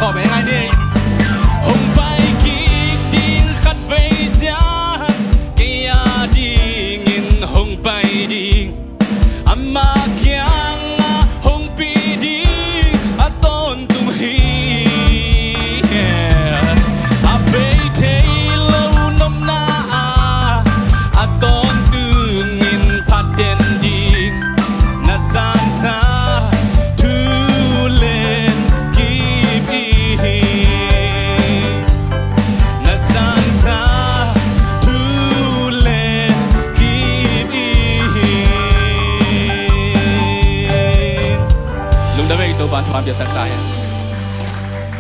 khổ bé ngay đi hồng bay kik ding khát về giá kia đi nghìn hồng bay đi ama kyang hồng pi đi aton tum hi abe thế lâu năm na aton tu nghìn phát den đi na san sa Lung da bay to ban thwa bia sak ta ya